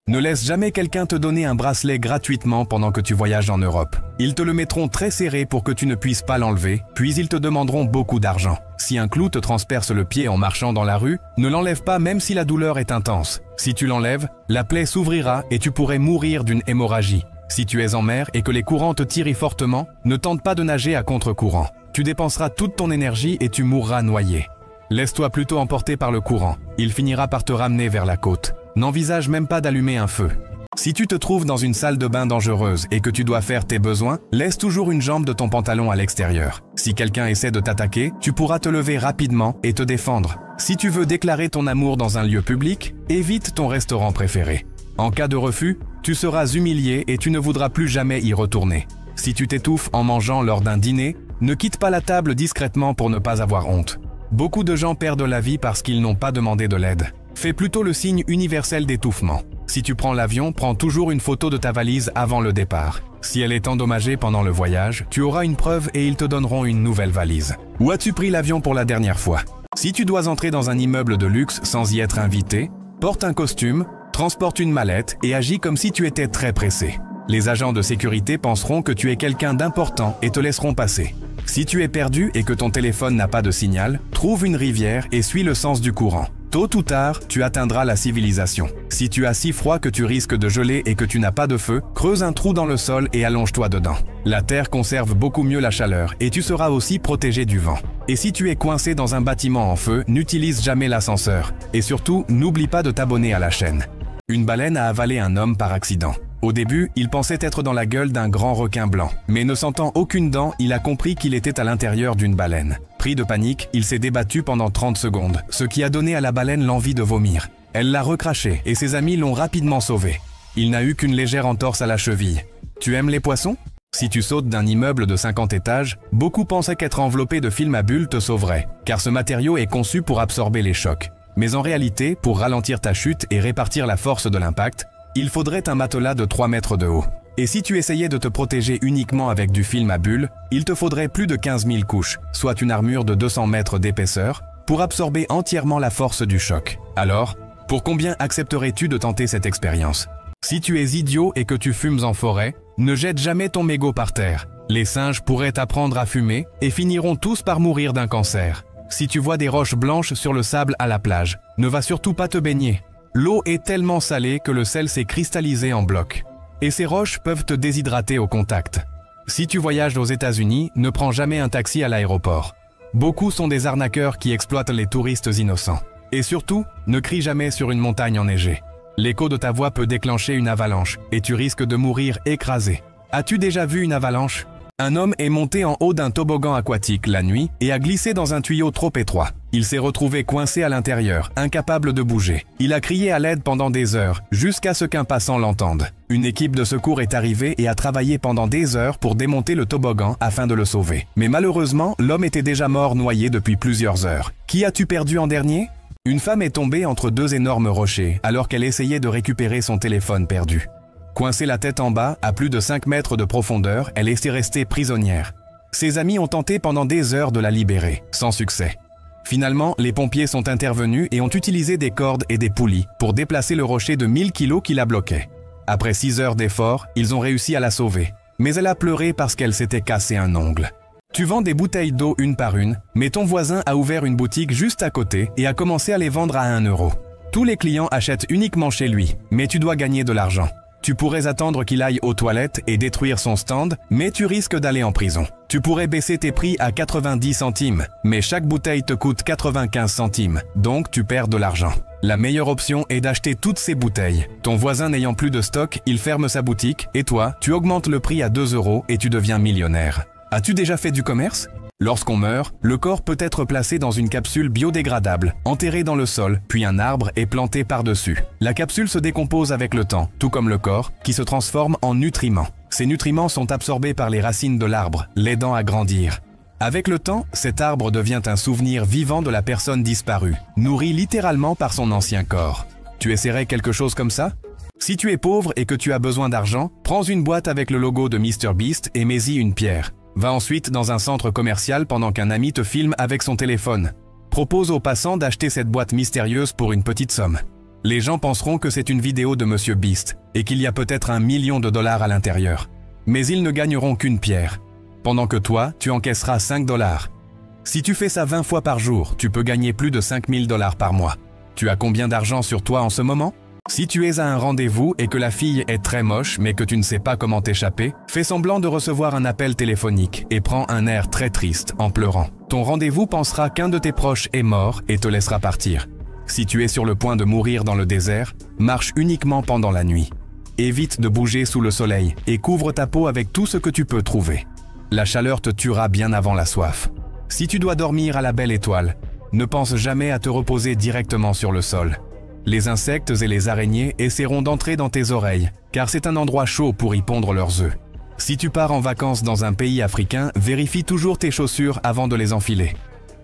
Ne laisse jamais quelqu'un te donner un bracelet gratuitement pendant que tu voyages en Europe. Ils te le mettront très serré pour que tu ne puisses pas l'enlever, puis ils te demanderont beaucoup d'argent. Si un clou te transperce le pied en marchant dans la rue, ne l'enlève pas même si la douleur est intense. Si tu l'enlèves, la plaie s'ouvrira et tu pourrais mourir d'une hémorragie. Si tu es en mer et que les courants te tirent fortement, ne tente pas de nager à contre-courant. Tu dépenseras toute ton énergie et tu mourras noyé. Laisse-toi plutôt emporter par le courant. Il finira par te ramener vers la côte. N'envisage même pas d'allumer un feu. Si tu te trouves dans une salle de bain dangereuse et que tu dois faire tes besoins, laisse toujours une jambe de ton pantalon à l'extérieur. Si quelqu'un essaie de t'attaquer, tu pourras te lever rapidement et te défendre. Si tu veux déclarer ton amour dans un lieu public, évite ton restaurant préféré. En cas de refus, tu seras humilié et tu ne voudras plus jamais y retourner. Si tu t'étouffes en mangeant lors d'un dîner, ne quitte pas la table discrètement pour ne pas avoir honte. Beaucoup de gens perdent la vie parce qu'ils n'ont pas demandé de l'aide. Fais plutôt le signe universel d'étouffement. Si tu prends l'avion, prends toujours une photo de ta valise avant le départ. Si elle est endommagée pendant le voyage, tu auras une preuve et ils te donneront une nouvelle valise. Où as-tu pris l'avion pour la dernière fois? Si tu dois entrer dans un immeuble de luxe sans y être invité, porte un costume, transporte une mallette et agis comme si tu étais très pressé. Les agents de sécurité penseront que tu es quelqu'un d'important et te laisseront passer. Si tu es perdu et que ton téléphone n'a pas de signal, trouve une rivière et suis le sens du courant. Tôt ou tard, tu atteindras la civilisation. Si tu as si froid que tu risques de geler et que tu n'as pas de feu, creuse un trou dans le sol et allonge-toi dedans. La terre conserve beaucoup mieux la chaleur et tu seras aussi protégé du vent. Et si tu es coincé dans un bâtiment en feu, n'utilise jamais l'ascenseur. Et surtout, n'oublie pas de t'abonner à la chaîne. Une baleine a avalé un homme par accident. Au début, il pensait être dans la gueule d'un grand requin blanc. Mais ne sentant aucune dent, il a compris qu'il était à l'intérieur d'une baleine. Pris de panique, il s'est débattu pendant 30 secondes, ce qui a donné à la baleine l'envie de vomir. Elle l'a recraché et ses amis l'ont rapidement sauvé. Il n'a eu qu'une légère entorse à la cheville. Tu aimes les poissons? Si tu sautes d'un immeuble de 50 étages, beaucoup pensaient qu'être enveloppé de film à bulles te sauverait, car ce matériau est conçu pour absorber les chocs. Mais en réalité, pour ralentir ta chute et répartir la force de l'impact, il faudrait un matelas de 3 mètres de haut. Et si tu essayais de te protéger uniquement avec du film à bulles, il te faudrait plus de 15 000 couches, soit une armure de 200 mètres d'épaisseur, pour absorber entièrement la force du choc. Alors, pour combien accepterais-tu de tenter cette expérience? Si tu es idiot et que tu fumes en forêt, ne jette jamais ton mégot par terre. Les singes pourraient apprendre à fumer et finiront tous par mourir d'un cancer. Si tu vois des roches blanches sur le sable à la plage, ne va surtout pas te baigner. L'eau est tellement salée que le sel s'est cristallisé en blocs. Et ces roches peuvent te déshydrater au contact. Si tu voyages aux États-Unis, ne prends jamais un taxi à l'aéroport. Beaucoup sont des arnaqueurs qui exploitent les touristes innocents. Et surtout, ne crie jamais sur une montagne enneigée. L'écho de ta voix peut déclencher une avalanche et tu risques de mourir écrasé. As-tu déjà vu une avalanche? Un homme est monté en haut d'un toboggan aquatique la nuit et a glissé dans un tuyau trop étroit. Il s'est retrouvé coincé à l'intérieur, incapable de bouger. Il a crié à l'aide pendant des heures, jusqu'à ce qu'un passant l'entende. Une équipe de secours est arrivée et a travaillé pendant des heures pour démonter le toboggan afin de le sauver. Mais malheureusement, l'homme était déjà mort noyé depuis plusieurs heures. Qui as-tu perdu en dernier? Une femme est tombée entre deux énormes rochers alors qu'elle essayait de récupérer son téléphone perdu. Coincée la tête en bas, à plus de 5 mètres de profondeur, elle est restée prisonnière. Ses amis ont tenté pendant des heures de la libérer, sans succès. Finalement, les pompiers sont intervenus et ont utilisé des cordes et des poulies pour déplacer le rocher de 1000 kilos qui la bloquait. Après 6 heures d'efforts, ils ont réussi à la sauver. Mais elle a pleuré parce qu'elle s'était cassé un ongle. Tu vends des bouteilles d'eau une par une, mais ton voisin a ouvert une boutique juste à côté et a commencé à les vendre à 1 euro. Tous les clients achètent uniquement chez lui, mais tu dois gagner de l'argent. Tu pourrais attendre qu'il aille aux toilettes et détruire son stand, mais tu risques d'aller en prison. Tu pourrais baisser tes prix à 90 centimes, mais chaque bouteille te coûte 95 centimes, donc tu perds de l'argent. La meilleure option est d'acheter toutes ces bouteilles. Ton voisin n'ayant plus de stock, il ferme sa boutique, et toi, tu augmentes le prix à 2 euros et tu deviens millionnaire. As-tu déjà fait du commerce? Lorsqu'on meurt, le corps peut être placé dans une capsule biodégradable, enterré dans le sol, puis un arbre est planté par-dessus. La capsule se décompose avec le temps, tout comme le corps, qui se transforme en nutriments. Ces nutriments sont absorbés par les racines de l'arbre, l'aidant à grandir. Avec le temps, cet arbre devient un souvenir vivant de la personne disparue, nourri littéralement par son ancien corps. Tu essaierais quelque chose comme ça? Si tu es pauvre et que tu as besoin d'argent, prends une boîte avec le logo de MrBeast et mets-y une pierre. Va ensuite dans un centre commercial pendant qu'un ami te filme avec son téléphone. Propose aux passants d'acheter cette boîte mystérieuse pour une petite somme. Les gens penseront que c'est une vidéo de Monsieur Beast et qu'il y a peut-être $1 million à l'intérieur. Mais ils ne gagneront qu'une pierre, pendant que toi, tu encaisseras $5. Si tu fais ça 20 fois par jour, tu peux gagner plus de $5 000 par mois. Tu as combien d'argent sur toi en ce moment? Si tu es à un rendez-vous et que la fille est très moche mais que tu ne sais pas comment t'échapper, fais semblant de recevoir un appel téléphonique et prends un air très triste en pleurant. Ton rendez-vous pensera qu'un de tes proches est mort et te laissera partir. Si tu es sur le point de mourir dans le désert, marche uniquement pendant la nuit. Évite de bouger sous le soleil et couvre ta peau avec tout ce que tu peux trouver. La chaleur te tuera bien avant la soif. Si tu dois dormir à la belle étoile, ne pense jamais à te reposer directement sur le sol. Les insectes et les araignées essaieront d'entrer dans tes oreilles, car c'est un endroit chaud pour y pondre leurs œufs. Si tu pars en vacances dans un pays africain, vérifie toujours tes chaussures avant de les enfiler.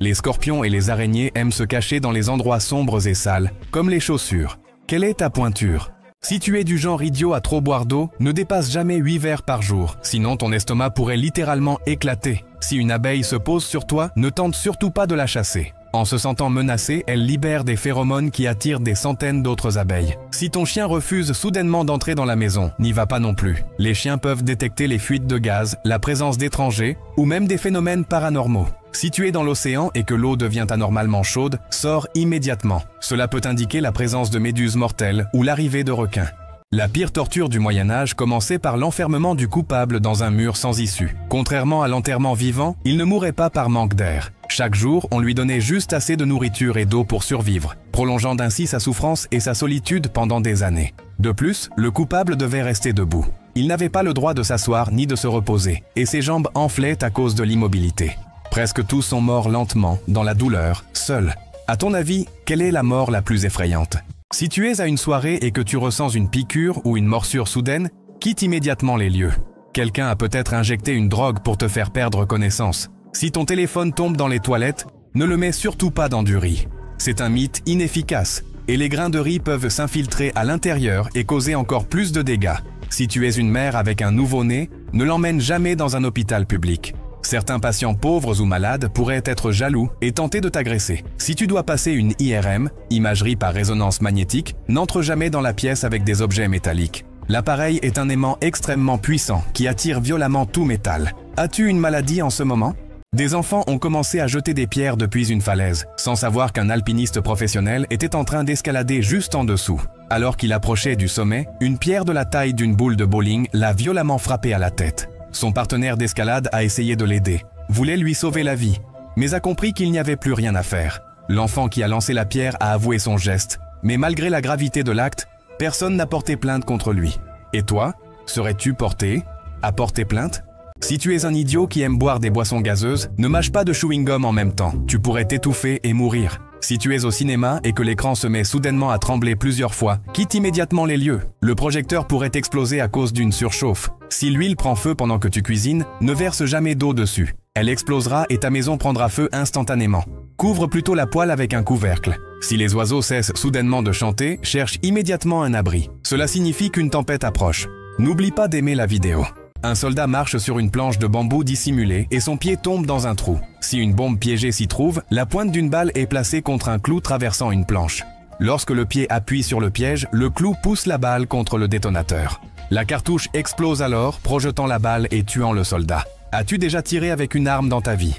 Les scorpions et les araignées aiment se cacher dans les endroits sombres et sales, comme les chaussures. Quelle est ta pointure? Si tu es du genre idiot à trop boire d'eau, ne dépasse jamais 8 verres par jour, sinon ton estomac pourrait littéralement éclater. Si une abeille se pose sur toi, ne tente surtout pas de la chasser. En se sentant menacée, elle libère des phéromones qui attirent des centaines d'autres abeilles. Si ton chien refuse soudainement d'entrer dans la maison, n'y va pas non plus. Les chiens peuvent détecter les fuites de gaz, la présence d'étrangers ou même des phénomènes paranormaux. Si tu es dans l'océan et que l'eau devient anormalement chaude, sors immédiatement. Cela peut indiquer la présence de méduses mortelles ou l'arrivée de requins. La pire torture du Moyen-Âge commençait par l'enfermement du coupable dans un mur sans issue. Contrairement à l'enterrement vivant, il ne mourait pas par manque d'air. Chaque jour, on lui donnait juste assez de nourriture et d'eau pour survivre, prolongeant ainsi sa souffrance et sa solitude pendant des années. De plus, le coupable devait rester debout. Il n'avait pas le droit de s'asseoir ni de se reposer, et ses jambes enflaient à cause de l'immobilité. Presque tous sont morts lentement, dans la douleur, seuls. À ton avis, quelle est la mort la plus effrayante? Si tu es à une soirée et que tu ressens une piqûre ou une morsure soudaine, quitte immédiatement les lieux. Quelqu'un a peut-être injecté une drogue pour te faire perdre connaissance. Si ton téléphone tombe dans les toilettes, ne le mets surtout pas dans du riz. C'est un mythe inefficace, et les grains de riz peuvent s'infiltrer à l'intérieur et causer encore plus de dégâts. Si tu es une mère avec un nouveau-né, ne l'emmène jamais dans un hôpital public. Certains patients pauvres ou malades pourraient être jaloux et tenter de t'agresser. Si tu dois passer une IRM, imagerie par résonance magnétique, n'entre jamais dans la pièce avec des objets métalliques. L'appareil est un aimant extrêmement puissant qui attire violemment tout métal. As-tu une maladie en ce moment? Des enfants ont commencé à jeter des pierres depuis une falaise, sans savoir qu'un alpiniste professionnel était en train d'escalader juste en dessous. Alors qu'il approchait du sommet, une pierre de la taille d'une boule de bowling l'a violemment frappé à la tête. Son partenaire d'escalade a essayé de l'aider, voulait lui sauver la vie, mais a compris qu'il n'y avait plus rien à faire. L'enfant qui a lancé la pierre a avoué son geste, mais malgré la gravité de l'acte, personne n'a porté plainte contre lui. Et toi, serais-tu porté à porter plainte? Si tu es un idiot qui aime boire des boissons gazeuses, ne mâche pas de chewing-gum en même temps, tu pourrais t'étouffer et mourir. Si tu es au cinéma et que l'écran se met soudainement à trembler plusieurs fois, quitte immédiatement les lieux. Le projecteur pourrait exploser à cause d'une surchauffe. Si l'huile prend feu pendant que tu cuisines, ne verse jamais d'eau dessus. Elle explosera et ta maison prendra feu instantanément. Couvre plutôt la poêle avec un couvercle. Si les oiseaux cessent soudainement de chanter, cherche immédiatement un abri. Cela signifie qu'une tempête approche. N'oublie pas d'aimer la vidéo. Un soldat marche sur une planche de bambou dissimulée et son pied tombe dans un trou. Si une bombe piégée s'y trouve, la pointe d'une balle est placée contre un clou traversant une planche. Lorsque le pied appuie sur le piège, le clou pousse la balle contre le détonateur. La cartouche explose alors, projetant la balle et tuant le soldat. As-tu déjà tiré avec une arme dans ta vie?